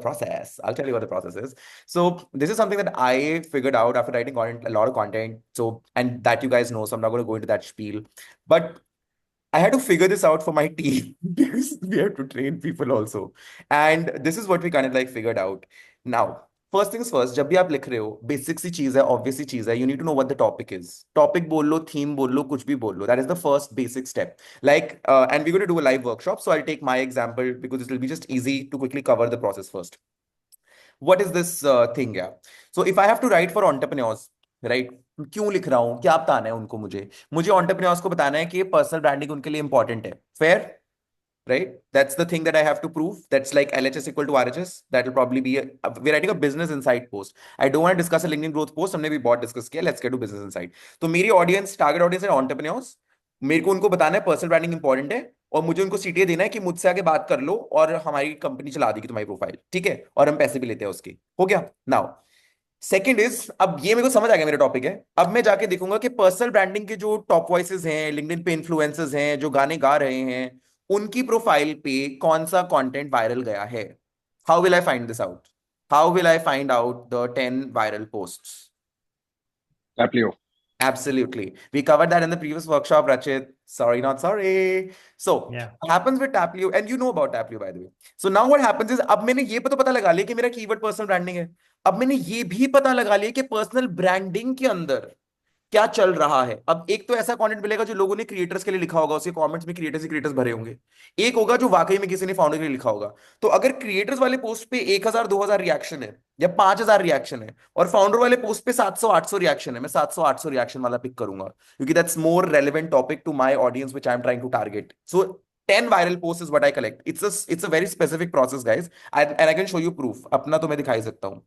process. I'll tell you what the process is. So this is something that I figured out after writing a lot of content. So, and that you guys know, so I'm not going to go into that spiel. But I had to figure this out for my team because we have to train people also. And this is what we kind of like figured out. Now, first things first, जब भी आप लिख रहे हो, basic सी चीज है, obvious सी चीज है, you need to know what the topic is. Topic बोल लो, theme बोल लो, कुछ भी बोल लो. That is the first basic step. Like, and we're going to do a live workshop. So I'll take my example because it will be just easy to quickly cover the process first. What is this thing? Yeah. So if I have to write for entrepreneurs, right? क्यों लिख रहा हूं, क्या बताना है उनको, मुझे मुझे entrepreneurs को बताना है कि पर्सनल ब्रांडिंग उनके लिए इंपॉर्टेंट है. Fair, right? That's the thing that I have to prove. That's like LHS equal to RHS. That will probably be we're writing a business insight post. I don't want to discuss a LinkedIn growth post. हमने भी बहुत discuss किया. Let's get to business insight. तो मेरी audience, target audience है entrepreneurs. मेरे को उनको बताना है पर्सनल ब्रांडिंग इंपॉर्टेंट है, और मुझे उनको सीटीए देना है कि मुझसे आगे बात कर लो और हमारी कंपनी चला देगी तुम्हारी प्रोफाइल, ठीक है, और हम पैसे भी लेते हैं उसके. हो गया. नाउ सेकंड इज, अब ये मेरे को समझ आ गया मेरा टॉपिक है. अब मैं जाके देखूंगा कि पर्सनल ब्रांडिंग के जो टॉप वॉइसेस हैं, लिंक्डइन पे इन्फ्लुएंसर्स हैं जो गाने गा रहे हैं, उनकी प्रोफाइल पे कौन सा कंटेंट वायरल गया है. How will I find this out? How will I find out the 10 viral posts? Taplio. Absolutely. We covered that in the previous workshop, Rachit. Sorry, not sorry. So, Yeah. what happens with Taplio, and you know about Taplio, by the way. So now what happens is, अब मैंने ये पता लगा लिया कि मेरा keyword personal branding है. अब मैंने ये भी पता लगा लिया कि पर्सनल ब्रांडिंग के अंदर क्या चल रहा है. अब एक तो ऐसा कंटेंट मिलेगा जो लोगों ने क्रिएटर्स के लिए लिखा होगा, उसके कमेंट्स में क्रिएटर्स ही क्रिएटर्स भरे होंगे. एक होगा जो वाकई में किसी ने फाउंडर के लिए लिखा होगा. तो अगर क्रिएटर्स वाले पोस्ट पे 1000 2000 रिएक्शन है या 5000 रिएक्शन है, और फाउंडर वाले पोस्ट पे 700 800 रिएक्शन है, मैं 700 800 रिएक्शन वाला पिक करूंगा, क्योंकि that's more relevant topic to my audience which I am trying to target. So 10 viral posts is what I collect. It's a very specific process, guys. And I can show you proof. अपना तो मैं दिखा ही सकता हूँ.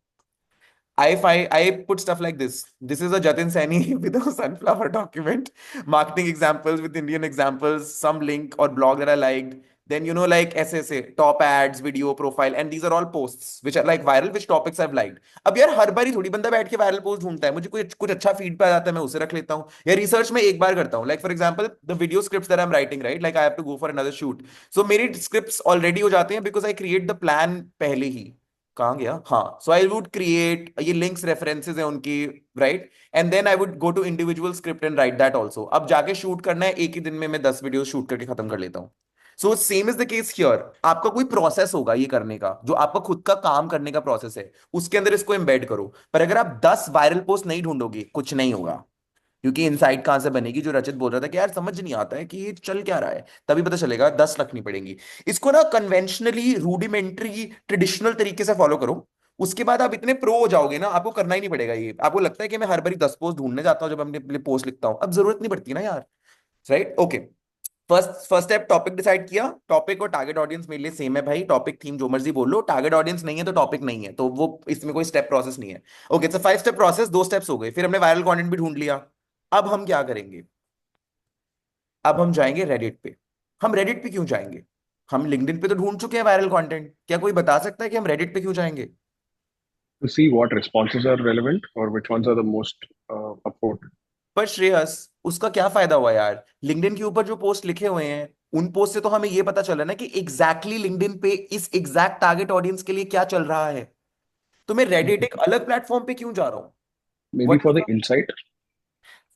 I put stuff like this. This is a Jatin Saini with a sunflower document, marketing examples with Indian examples, some link or blog that I liked. Then, like SSA, top ads, video profile, and these are all posts which are like viral, which topics I've liked. अब यार हर बार ही थोड़ी बंदा बैठ के viral post ढूंढता है. मुझे कुछ कुछ अच्छा फीड पे आ जाता है, मैं उसे रख लेता हूँ, या रिसर्च में एक बार करता हूँ. Like for example the video scripts that I am writing, right, like I have to go for another shoot. So मेरी स्क्रिप्ट्स ऑलरेडी हो जाते हैं because I create the plan पहले ही. कहाँ गया, हाँ. सो आई वुड क्रिएट ये लिंक्स, रेफरेंसेस है उनकी, right, and then I would go to individual script and write that also. अब जाके शूट करना है, एक ही दिन में मैं 10 वीडियो शूट करके खत्म कर लेता हूँ. So same is the case here. आपका कोई प्रोसेस होगा ये करने का, जो आपका खुद का काम करने का प्रोसेस है, उसके अंदर इसको एम्बेड करो. पर अगर आप 10 वायरल पोस्ट नहीं ढूंढोगे, कुछ नहीं होगा. क्योंकि इनसाइट कहां से बनेगी? जो रचित बोल रहा था कि यार समझ नहीं आता है कि ये चल क्या रहा है, तभी पता चलेगा. 10 रखनी पड़ेंगी. इसको ना कन्वेंशनली, रूडिमेंट्री, ट्रेडिशनल तरीके से फॉलो करो. उसके बाद आप इतने प्रो हो जाओगे ना, आपको करना ही नहीं पड़ेगा ये. आपको लगता है कि मैं हर बारी 10 पोस्ट ढूंढने जाता हूँ जब मैं अपने पोस्ट लिखता हूँ, अब जरूरत नहीं पड़ती ना यार. Right, okay. First first step, topic decide किया. टॉपिक और टारगेट ऑडियंस मेरे लिए सेम है भाई. टॉपिक थीम जो मर्जी बोल लो, टारगेट ऑडियंस नहीं है तो टॉपिक नहीं है, तो वो इसमें कोई स्टेप प्रोसेस नहीं है. Okay, it's a 5 step process. 2 steps हो गए. फिर हमने वायरल कंटेंट भी ढूंढ लिया. अब हम क्या करेंगे? अब हम जाएंगे रेडिट पे. हम रेडिट पे क्यों जाएंगे? हम लिंक्डइन पे तो ढूंढ चुके हैं वायरल कंटेंट. क्या कोई बता सकता है कि हम रेडिट पे क्यों जाएंगे? To see what responses are relevant or which ones are the most upvoted. पर श्रेयस, उसका क्या फायदा हुआ यार? लिंक्डइन के ऊपर जो पोस्ट लिखे हुए हैं, उन पोस्ट से तो हमें ये पता चला ना कि एग्जैक्टली लिंक्डइन पे इस एग्जैक्ट टारगेट ऑडियंस के लिए क्या चल रहा है. तो मैं रेडिट एक अलग प्लेटफॉर्म पे क्यों जा रहा हूँ? Maybe for the insight,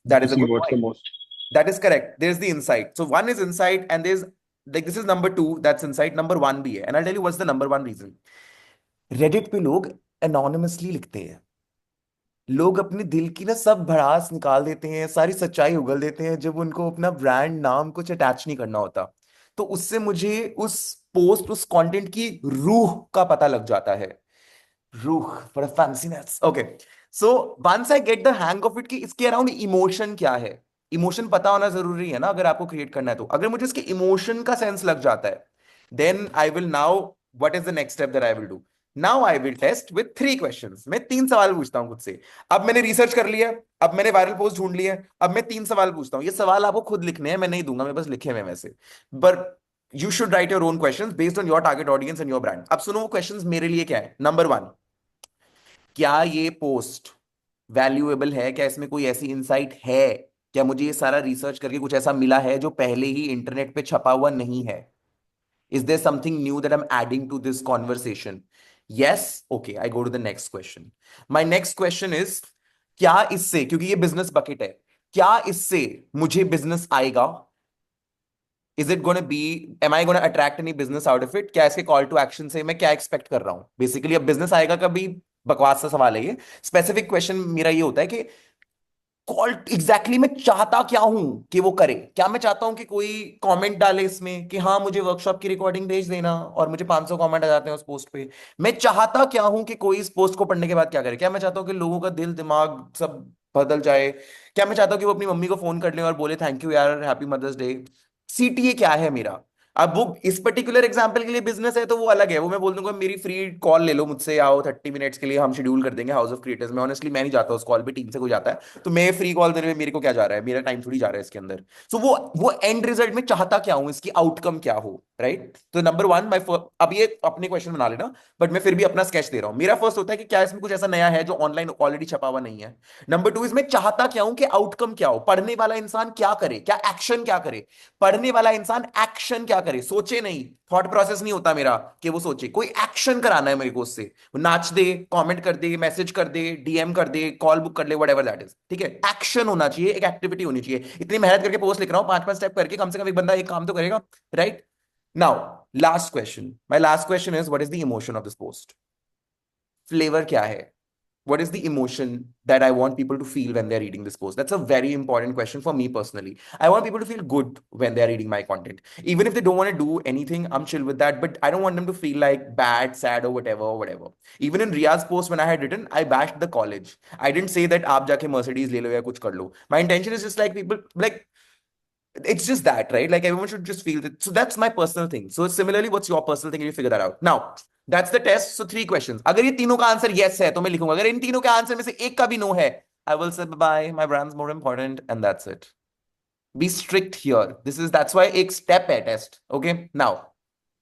that to is a see good what's the point. most. That is correct. There's the insight. So one is insight, and there's like this is number two. That's insight. Number one भी है. And I'll tell you what's the number one reason. Reddit पे लोग anonymously लिखते हैं. लोग अपने दिल की ना सब भड़ास निकाल देते हैं, सारी सच्चाई उगल देते हैं जब उनको अपना ब्रांड नाम कुछ अटैच नहीं करना होता. तो उससे मुझे उस पोस्ट, उस कंटेंट की रूह का पता लग जाता है. रूह for a fanciness. Okay. So once I get the hang of it कि इसके अराउंड इमोशन क्या है. इमोशन पता होना जरूरी है ना अगर आपको क्रिएट करना है. तो अगर मुझे इसके इमोशन का सेंस लग जाता है, then I will now, what is the next step that I will do? Now I will test with 3 questions. मैं 3 सवाल पूछता हूं खुद से. अब मैंने रिसर्च कर लिया, अब मैंने वायरल पोस्ट ढूंढ लिया, अब मैं 3 सवाल पूछता हूं. ये सवाल आपको खुद लिखने हैं, मैं नहीं दूंगा, मैं बस लिखे हुए हैं वैसे. But you should write your own questions based on your target audience and your brand. अब सुनो वो क्वेश्चंस मेरे लिए क्या है. नंबर 1, क्या ये पोस्ट वैल्यूएबल है? क्या इसमें कोई ऐसी इंसाइट है? क्या मुझे ये सारा रिसर्च करके कुछ ऐसा मिला है जो पहले ही इंटरनेट पे छपा हुआ नहीं है? Is there something new that I am adding to this conversation? Yes, okay, I go to the next question. My next question is, क्या इससे, क्योंकि ये बिजनेस बकेट है, क्या इससे मुझे बिजनेस आएगा? Is it gonna be, am I gonna attract any business out of it? क्या इसके कॉल टू एक्शन से मैं क्या एक्सपेक्ट कर रहा हूं बेसिकली? अब बिजनेस आएगा कभी, बकवास सा सवाल है ये। स्पेसिफिक क्वेश्चन मेरा ये होता है कि कॉल एग्जैक्टली मैं चाहता क्या हूं कि वो करे। क्या मैं चाहता हूं कि कोई कमेंट डाले इसमें कि हाँ मुझे वर्कशॉप की रिकॉर्डिंग भेज देना, और मुझे 500 कमेंट आ जाते हैं उस पोस्ट पे? मैं चाहता क्या हूं कि कोई इस पोस्ट को पढ़ने के बाद क्या करे? क्या मैं चाहता हूं कि लोगों का दिल दिमाग सब बदल जाए? क्या मैं चाहता हूं कि वो अपनी मम्मी को फोन कर ले और बोले थैंक यू यार, हैप्पी मदर्स डे? सीटीए क्या है मेरा? अब वो इस पर्टिकुलर एग्जांपल के लिए बिजनेस है तो वो अलग है, वो मैं बोल दूंगा मेरी फ्री कॉल ले लो मुझसे, आओ 30 मिनट्स के लिए हम शेड्यूल कर देंगे हाउस ऑफ क्रिएटर्स में। ऑनेस्टली मैं नहीं जाता उस कॉल पे, टीम से कोई जाता है, तो मैं फ्री कॉल देने में मेरे को क्या जा रहा है, मेरा टाइम थोड़ी जा रहा है इसके अंदर। सो वो एंड रिजल्ट में चाहता क्या हूं, इसकी आउटकम क्या हो, राइट? तो नंबर वन, माई, अब ये अपने क्वेश्चन बना लेना, बट मैं फिर भी अपना स्केच दे रहा हूं। मेरा फर्स्ट होता है कि क्या इसमें कुछ ऐसा नया है जो ऑनलाइन ऑलरेडी छपा हुआ नहीं है। नंबर टू, इसमें चाहता क्या हूं कि आउटकम क्या हो, पढ़ने वाला इंसान क्या करे, क्या एक्शन क्या करे। पढ़ने वाला इंसान एक्शन क्या करे, सोचे नहीं, थॉट प्रोसेस नहीं होता मेरा कि वो सोचे, कोई एक्शन कराना है मेरे को उससे। वो नाच दे, कमेंट कर दे, मैसेज कर दे, डीएम कर दे, कॉल बुक कर ले, व्हाटएवर दैट इज, ठीक है? एक्शन होना चाहिए, एक एक्टिविटी होनी चाहिए। इतनी मेहनत करके पोस्ट लिख रहा हूं, 5 5 स्टेप करके, कम से कम एक बंदा एक काम तो करेगा, right? Now last question, my last question is, what is the emotion of this post? Flavour क्या है? What is the emotion that I want people to feel when they're reading this post? That's a very important question for me personally. I want people to feel good when they're reading my content. Even if they don't want to do anything, I'm chill with that. But I don't want them to feel like bad, sad, or whatever, or whatever. Even in Ria's post, when I had written, I bashed the college. I didn't say that आप जाके Mercedes ले लो या कुछ कर लो. My intention is just like people like it's just that, right? Like everyone should just feel that. So that's my personal thing. So similarly, what's your personal thing? And you figure that out. Now, that's the test. So 3 questions. अगर ये तीनों का answer yes है तो मैं लिखूंगा, अगर इन तीनों के आंसर में से एक का भी no है, I will say bye, my brand's more important, and that's it. Be strict here. That's why एक step है test. Okay. Now,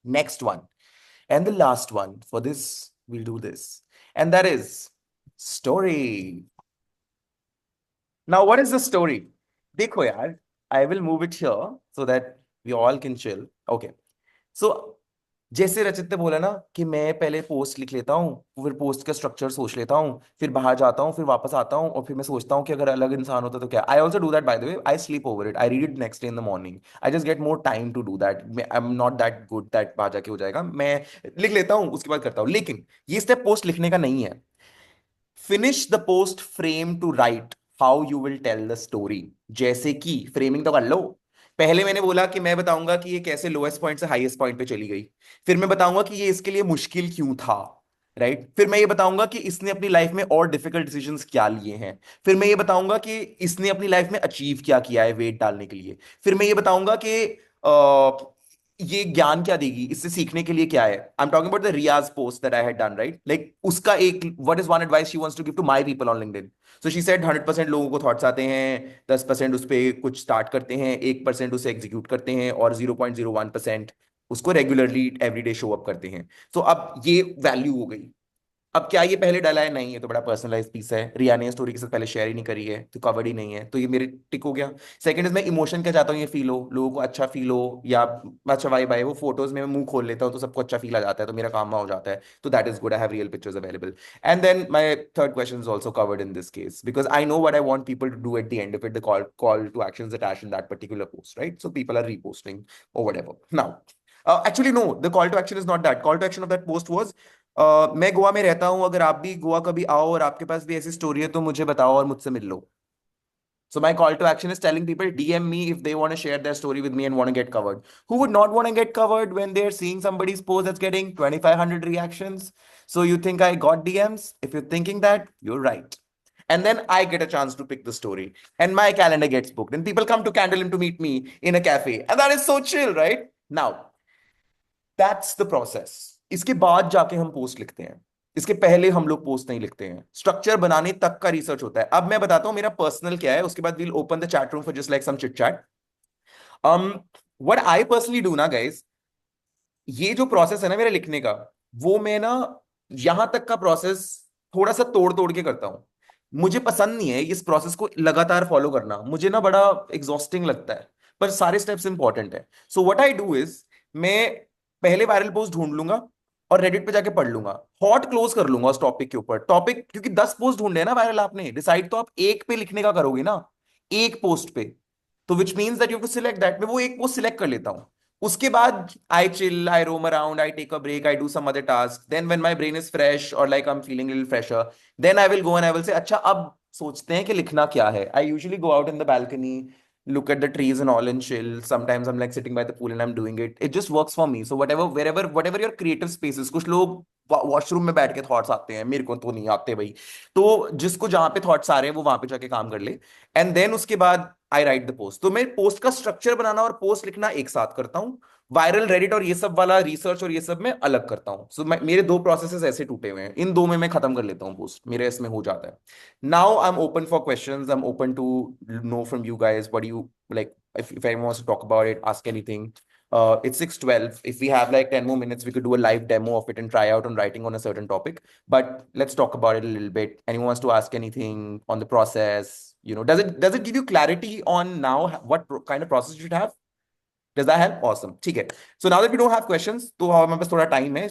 next one and the last one for this, we'll do this, and that is story. Now, what is the story? देखो यार, I will move it here so that we all can chill. Okay. So, जैसे रचित ने बोला ना कि मैं पहले पोस्ट लिख लेता हूँ, फिर पोस्ट का स्ट्रक्चर सोच लेता हूँ, फिर बाहर जाता हूँ, फिर वापस आता हूँ, और फिर मैं सोचता हूँ कि अगर अलग इंसान होता तो क्या। I also do that by the way, I sleep over it, I read it next day in the morning. I just get more time to do that. I am not that good that बाहर जाके हो जाएगा, मैं लिख लेता हूँ उसके बाद करता हूँ। लेकिन ये स्टेप पोस्ट लिखने का नहीं है। Finish the post frame to write how you will tell the story. जैसे कि फ्रेमिंग तो कर लो। पहले मैंने बोला कि मैं बताऊंगा कि ये कैसे लोएस्ट पॉइंट से हाईएस्ट पॉइंट पे चली गई, फिर मैं बताऊंगा कि ये इसके लिए मुश्किल क्यों था, राइट? फिर मैं ये बताऊंगा कि इसने अपनी लाइफ में और डिफिकल्ट डिसीजंस क्या लिए हैं। फिर मैं ये बताऊंगा कि इसने अपनी लाइफ में अचीव क्या किया है वेट डालने के लिए। फिर मैं ये बताऊंगा कि ये ज्ञान क्या देगी, इससे सीखने के लिए क्या है। I am talking about the Riyaz post that I had done, right? Like उसका एक, what is one advice she wants to give to my people on LinkedIn. So she said 100% लोगों को थॉट्स आते हैं, 10% उस पर कुछ स्टार्ट करते हैं, 1% उसे एग्जीक्यूट करते हैं, और 0.01% उसको रेगुलरली एवरीडे शो अप करते हैं। सो अब ये वैल्यू हो गई। अब क्या ये पहले डाला है? नहीं, ये तो बड़ा पर्सनलाइज पीस है, रिया ने स्टोरी के साथ पहले शेयर ही नहीं करी है, तो कवर्ड ही नहीं है, तो ये मेरे टिक हो गया। सेकंड इज, मैं इमोशन क्या चाहता हूँ, ये फील हो, लोगों को अच्छा फील हो, या अच्छा वाइब आए। वो फोटोज में मैं मुंह खोल लेता हूँ तो सबको अच्छा फील आ जाता है, तो मेरा काम हो जाता है, तो that is good, I have real pictures available. And then my third question is also covered in this case, because I know what I want people to do at the end of it, the call to actions attached in that particular post, right? So people are reposting or whatever. Now, actually, no, the call to action is not that. Call to action of that post was, मैं गोवा में रहता हूं, अगर आप भी गोवा कभी आओ और आपके पास भी ऐसी स्टोरी है तो मुझे बताओ और मुझसे मिल लो। So my call to action is telling people DM me if they want to share their story with me and want to get covered. Who would not want to get covered when they're seeing somebody's post that's getting 2500 reactions? So you think I got DMs? If you're thinking that, you're right. And then I get a chance to pick the story, and my calendar gets booked, and people come to Candlelim to meet me in a cafe, and that is so chill, right? Now, that's the process. इसके बाद जाके हम post लिखते हैं, इसके पहले हम लोग पोस्ट नहीं लिखते हैं। स्ट्रक्चर बनाने तक का रिसर्च होता है। अब मैं बताता हूं मेरा पर्सनल क्या है, उसके बाद we'll open the chat room for just like some chit chat. um what I personally do ना गाइस, ये जो प्रोसेस है ना मेरे लिखने का, वो मैं ना यहां तक का प्रोसेस थोड़ा सा तोड़ तोड़ के करता हूं। मुझे पसंद नहीं है इस प्रोसेस को लगातार फॉलो करना, मुझे ना बड़ा एग्जॉस्टिंग लगता है, पर सारे स्टेप्स इंपॉर्टेंट है। So what I do is, मैं पहले वायरल पोस्ट ढूंढ लूंगा, और रेडिट पे जाके पढ़ लूंगा, हॉट क्लोज कर लूंगा उस टॉपिक के ऊपर। टॉपिक क्योंकि 10 पोस्ट ढूंढे हैं ना वायरल, आपने डिसाइड तो आप एक पे लिखने का करोगे ना, एक पोस्ट पे। तो which means that you have to select that. मैं वो एक पोस्ट सिलेक्ट कर लेता हूँ। उसके बाद I chill, I roam around, I take a break, I do some other task, then when my brain is fresh और like I am feeling little fresher, then I will go and I will say अच्छा अब सोचते हैं कि लिखना क्या है। I usually go out in the balcony, look at the trees and all and chill. Sometimes I'm like sitting by the pool and I'm doing it. It just works for me. So whatever, wherever, whatever your creative space is. कुछ लोग washroom में बैठ के thoughts आते हैं, मेरे को तो नहीं आते भाई। तो जिसको जहां पे थॉट्स आ रहे हैं वो वहां पे जाके काम कर ले। एंड देन उसके बाद आई राइट द पोस्ट। तो मैं पोस्ट का स्ट्रक्चर बनाना और पोस्ट लिखना एक साथ करता हूँ। वायरल, रेडिट और ये सब वाला रिसर्च और ये सब मैं अलग करता हूँ। सो मेरे दो प्रोसेसेस ऐसे टूटे हुए हैं, इन दो में मैं खत्म कर लेता हूँ पोस्ट, मेरे इसमें हो जाता है। Now I'm open for questions. I'm open to know from you guys. What do you like? If anyone wants to talk about it, ask anything. It's 6:12. If we have like 10 more minutes, we could do a live demo of it and try out on writing on a certain topic. But let's talk about it a little bit. Anyone wants to ask anything on the process? Does it give you clarity on now what kind of process you should have? Does that help? Awesome. ठीक है. So now that we don't have questions, तो हमारे पास थोड़ा time है.